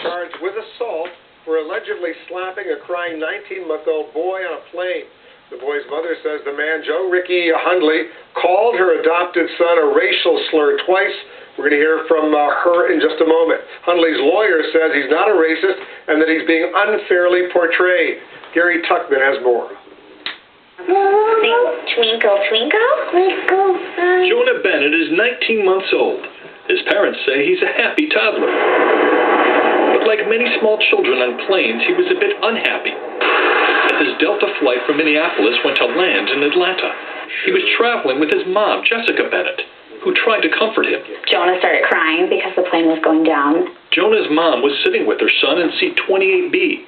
charged with assault for allegedly slapping a crying 19-month-old boy on a plane. The boy's mother says the man, Joe Ricky Hundley, called her adopted son a racial slur twice. We're going to hear from her in just a moment. Hundley's lawyer says he's not a racist and that he's being unfairly portrayed. Gary Tuckman has more. Twinkle, twinkle, twinkle. Jonah Bennett is 19 months old. His parents say he's a happy toddler. But like many small children on planes, he was a bit unhappy. His Delta flight from Minneapolis went to land in Atlanta. He was traveling with his mom, Jessica Bennett, who tried to comfort him. Jonah started crying because the plane was going down. Jonah's mom was sitting with her son in seat 28B.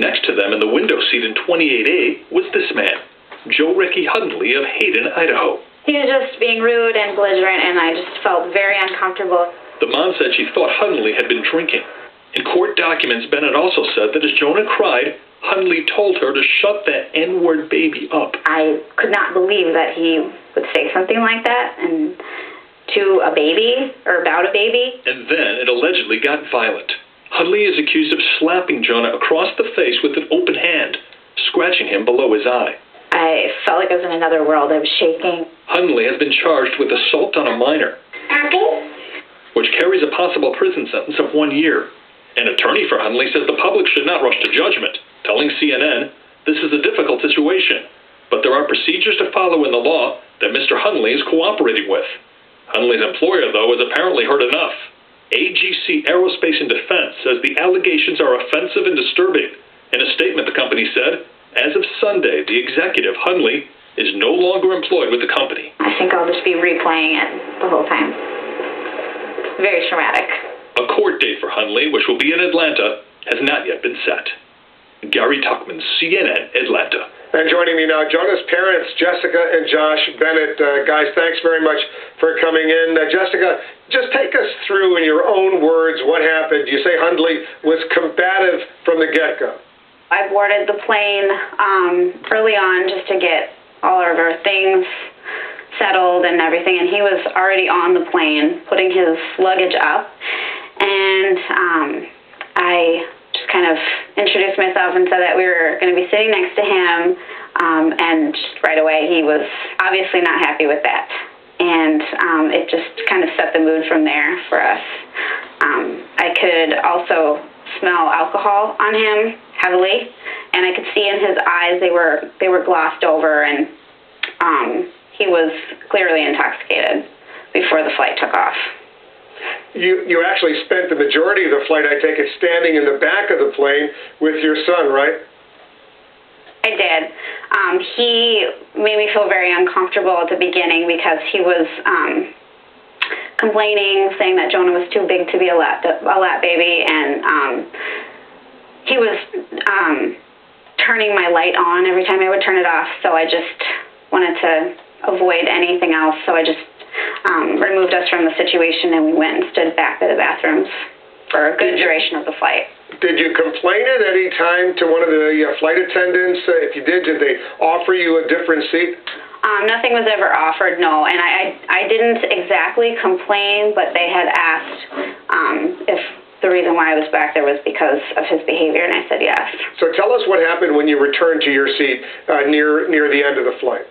Next to them in the window seat in 28A was this man, Joe Ricky Hundley of Hayden, Idaho. He was just being rude and belligerent, and I just felt very uncomfortable. The mom said she thought Hundley had been drinking. In court documents, Bennett also said that as Jonah cried, Hundley told her to shut that N-word baby up. I could not believe that he would say something like that and to a baby or about a baby. And then it allegedly got violent. Hundley is accused of slapping Jonah across the face with an open hand, scratching him below his eye. I felt like I was in another world. I was shaking. Hundley has been charged with assault on a minor, which carries a possible prison sentence of 1 year. An attorney for Hundley says the public should not rush to judgment, telling CNN this is a difficult situation, but there are procedures to follow in the law that Mr. Hundley is cooperating with. Hundley's employer, though, has apparently heard enough. AGC Aerospace and Defense says the allegations are offensive and disturbing. In a statement, the company said, as of Sunday, the executive, Hundley, is no longer employed with the company. I think I'll just be replaying it the whole time. Very traumatic. A court date for Hundley, which will be in Atlanta, has not yet been set. Gary Tuckman, CNN, Atlanta. And joining me now, Jonah's parents, Jessica and Josh Bennett. Guys, thanks very much for coming in. Jessica, just take us through in your own words what happened. You say Hundley was combative from the get-go. I boarded the plane early on just to get all of our things settled and everything, and he was already on the plane putting his luggage up, and I just kind of introduced myself and said that we were going to be sitting next to him, and just right away he was obviously not happy with that, and it just kind of set the mood from there for us. I could also smell alcohol on him heavily, and I could see in his eyes they were glossed over, and he was clearly intoxicated before the flight took off. You actually spent the majority of the flight, I take it, standing in the back of the plane with your son, right? I did. He made me feel very uncomfortable at the beginning because he was complaining, saying that Jonah was too big to be a lap baby, and he was turning my light on every time I would turn it off, so I just wanted to avoid anything else, so I just removed us from the situation, and we went and stood back by the bathrooms for a good duration of the flight. Did you complain at any time to one of the flight attendants? If you did they offer you a different seat? Nothing was ever offered, no, and I didn't exactly complain, but they had asked if the reason why I was back there was because of his behavior, and I said yes. So tell us what happened when you returned to your seat near the end of the flight.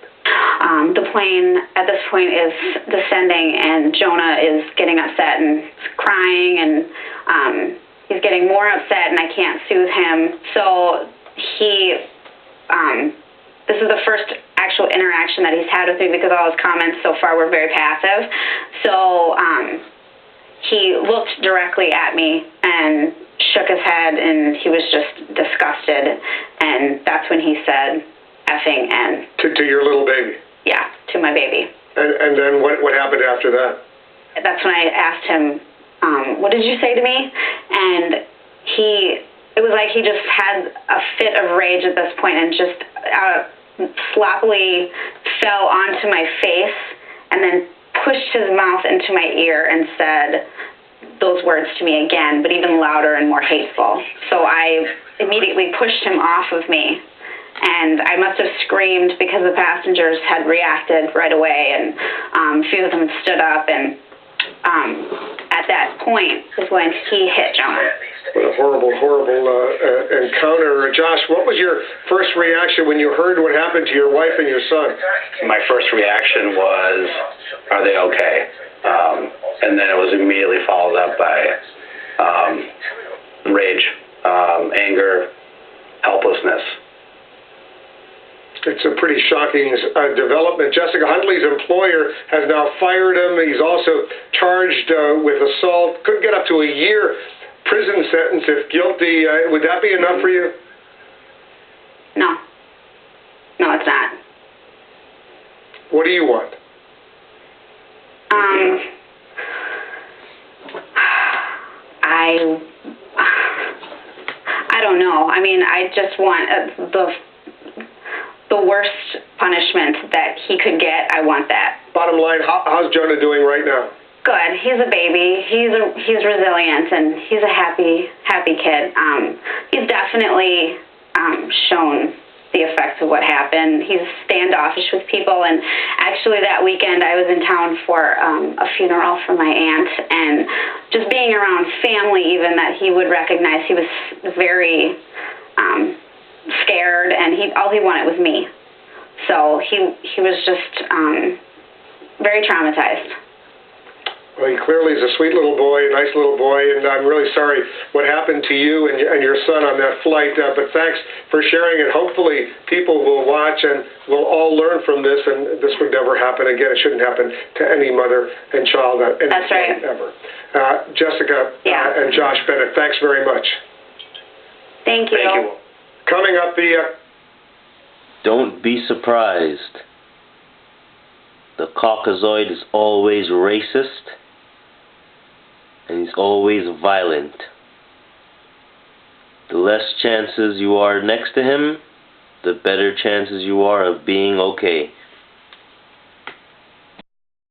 The plane at this point is descending, and Jonah is getting upset and crying, and he's getting more upset, and I can't soothe him. So this is the first actual interaction that he's had with me because all his comments so far were very passive. So he looked directly at me and shook his head, and he was just disgusted, and that's when he said effing and. To your little baby? Yeah, to my baby. And then what happened after that? That's when I asked him, what did you say to me? And it was like he just had a fit of rage at this point and just sloppily fell onto my face and then pushed his mouth into my ear and said those words to me again, but even louder and more hateful. So I immediately pushed him off of me, and I must have screamed because the passengers had reacted right away, and a few of them stood up, and at at that point is when he hit Jonah. What a horrible, horrible encounter. Josh, what was your first reaction when you heard what happened to your wife and your son? My first reaction was, are they okay? And then it was immediately followed up by rage, anger, helplessness. It's a pretty shocking development. Jessica, Hundley's employer has now fired him. He's also charged with assault. Could get up to a year prison sentence if guilty. Would that be enough for you? No. No, it's not. What do you want? I don't know. I mean, I just want the worst punishment that he could get. I want that. Bottom line, how's Jonah doing right now? Good. He's a baby. He's resilient, and he's a happy kid. He's definitely shown the effects of what happened. He's standoffish with people, and actually that weekend I was in town for a funeral for my aunt, and just being around family even that he would recognize, he was very scared, and all he wanted was me. So he was just very traumatized. Well, he clearly is a sweet little boy, a nice little boy, and I'm really sorry what happened to you and your son on that flight. But thanks for sharing it. Hopefully people will watch and we'll all learn from this, and this would never happen again. It shouldn't happen to any mother and child at any point ever. Jessica and Josh Bennett, thanks very much. Thank you. Thank you. Coming up, Don't be surprised. The caucasoid is always racist, and he's always violent. The less chances you are next to him, the better chances you are of being okay.